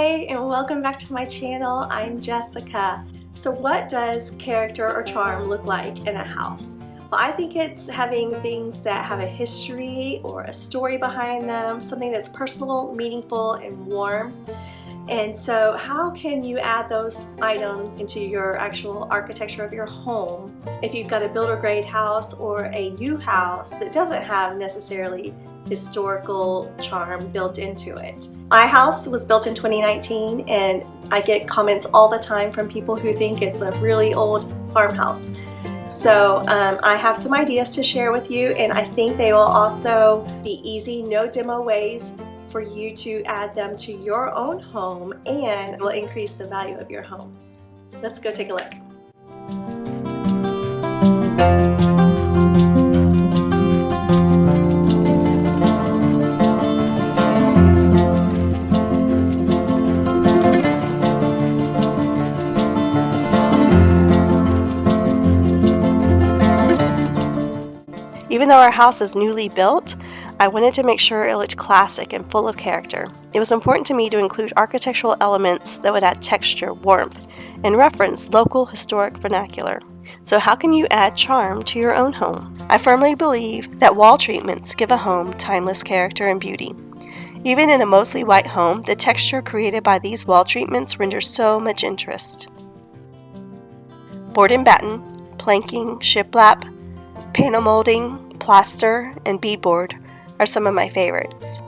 Hi, and welcome back to my channel. I'm Jessica. So what does character or charm look like in a house? Well, I think it's having things that have a history or a story behind them, something that's personal, meaningful, and warm. And so how can you add those items into your actual architecture of your home if you've got a builder grade house or a new house that doesn't have necessarily historical charm built into it? My house was built in 2019 and I get comments all the time from people who think it's a really old farmhouse. So I have some ideas to share with you, and I think they will also be easy, no demo ways for you to add them to your own home, and will increase the value of your home. Let's go take a look. Even though our house is newly built, I wanted to make sure it looked classic and full of character. It was important to me to include architectural elements that would add texture, warmth, and reference local historic vernacular. So how can you add charm to your own home? I firmly believe that wall treatments give a home timeless character and beauty. Even in a mostly white home, the texture created by these wall treatments renders so much interest. Board and batten, planking, shiplap, panel molding, plaster, and beadboard are some of my favorites.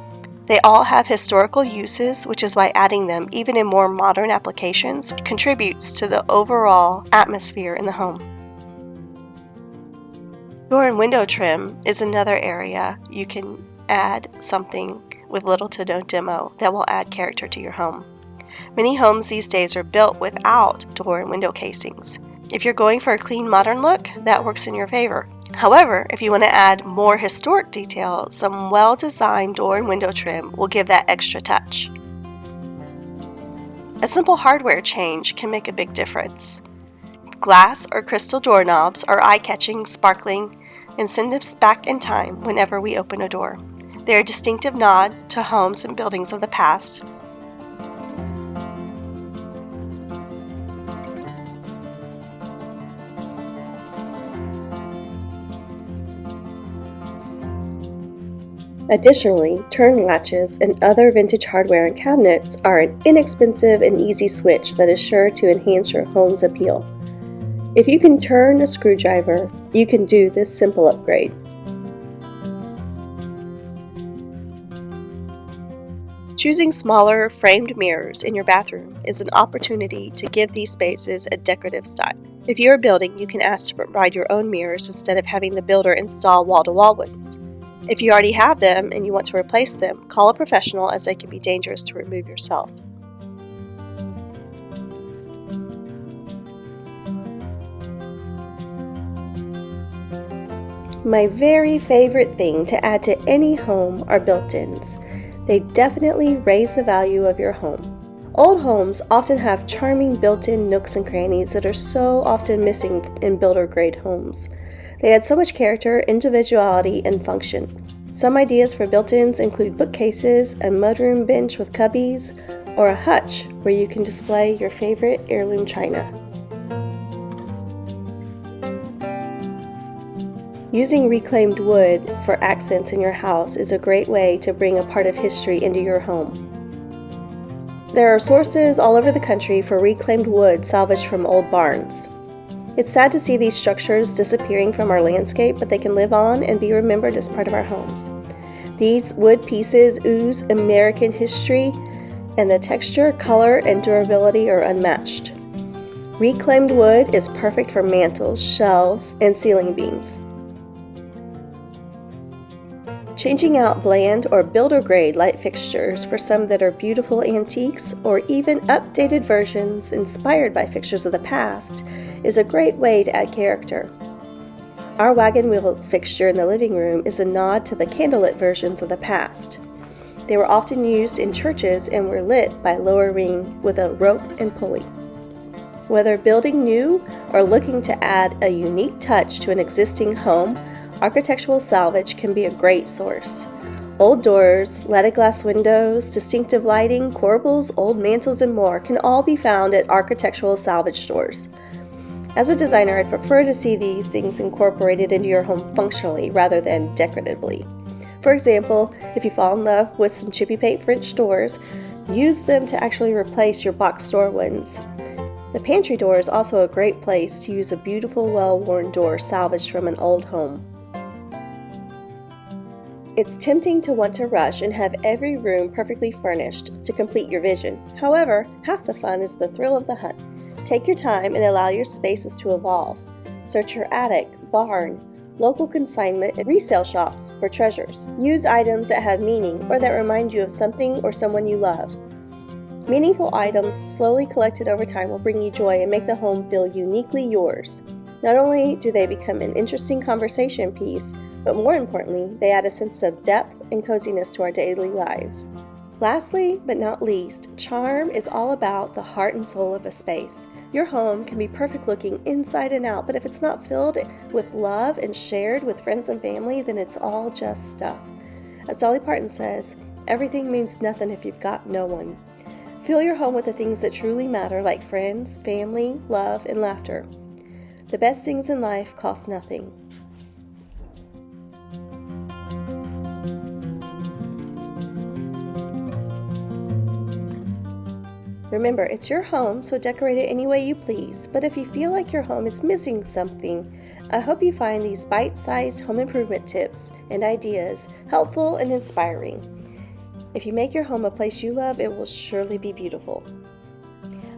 They all have historical uses, which is why adding them, even in more modern applications, contributes to the overall atmosphere in the home. Door and window trim is another area you can add something with little to no demo that will add character to your home. Many homes these days are built without door and window casings. If you're going for a clean, modern look, that works in your favor. However, if you want to add more historic detail, some well-designed door and window trim will give that extra touch. A simple hardware change can make a big difference. Glass or crystal doorknobs are eye-catching, sparkling, and send us back in time whenever we open a door. They are a distinctive nod to homes and buildings of the past. Additionally, turn latches and other vintage hardware and cabinets are an inexpensive and easy switch that is sure to enhance your home's appeal. If you can turn a screwdriver, you can do this simple upgrade. Choosing smaller framed mirrors in your bathroom is an opportunity to give these spaces a decorative style. If you are building, you can ask to provide your own mirrors instead of having the builder install wall-to-wall ones. If you already have them and you want to replace them, call a professional, as they can be dangerous to remove yourself. My very favorite thing to add to any home are built-ins. They definitely raise the value of your home. Old homes often have charming built-in nooks and crannies that are so often missing in builder-grade homes. They add so much character, individuality, and function. Some ideas for built-ins include bookcases, a mudroom bench with cubbies, or a hutch where you can display your favorite heirloom china. Using reclaimed wood for accents in your house is a great way to bring a part of history into your home. There are sources all over the country for reclaimed wood salvaged from old barns. It's sad to see these structures disappearing from our landscape, but they can live on and be remembered as part of our homes. These wood pieces ooze American history, and the texture, color, and durability are unmatched. Reclaimed wood is perfect for mantels, shelves, and ceiling beams. Changing out bland or builder-grade light fixtures for some that are beautiful antiques or even updated versions inspired by fixtures of the past is a great way to add character. Our wagon wheel fixture in the living room is a nod to the candlelit versions of the past. They were often used in churches and were lit by a lower ring with a rope and pulley. Whether building new or looking to add a unique touch to an existing home, architectural salvage can be a great source. Old doors, leaded glass windows, distinctive lighting, corbels, old mantels, and more can all be found at architectural salvage stores. As a designer, I prefer to see these things incorporated into your home functionally rather than decoratively. For example, if you fall in love with some chippy paint French doors, use them to actually replace your box store ones. The pantry door is also a great place to use a beautiful, well-worn door salvaged from an old home. It's tempting to want to rush and have every room perfectly furnished to complete your vision. However, half the fun is the thrill of the hunt. Take your time and allow your spaces to evolve. Search your attic, barn, local consignment, and resale shops for treasures. Use items that have meaning or that remind you of something or someone you love. Meaningful items slowly collected over time will bring you joy and make the home feel uniquely yours. Not only do they become an interesting conversation piece, but more importantly, they add a sense of depth and coziness to our daily lives. Lastly, but not least, charm is all about the heart and soul of a space. Your home can be perfect looking inside and out, but if it's not filled with love and shared with friends and family, then it's all just stuff. As Dolly Parton says, everything means nothing if you've got no one. Fill your home with the things that truly matter, like friends, family, love, and laughter. The best things in life cost nothing. Remember, it's your home, so decorate it any way you please. But if you feel like your home is missing something, I hope you find these bite-sized home improvement tips and ideas helpful and inspiring. If you make your home a place you love, it will surely be beautiful.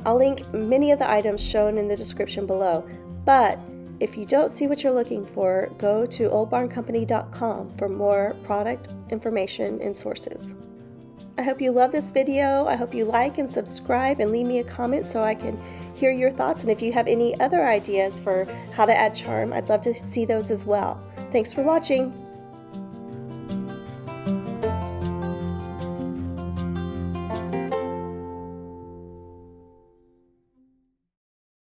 I'll link many of the items shown in the description below, but if you don't see what you're looking for, go to oldbarncompany.com for more product information and sources. I hope you love this video. I hope you like and subscribe and leave me a comment so I can hear your thoughts. And if you have any other ideas for how to add charm, I'd love to see those as well. Thanks for watching.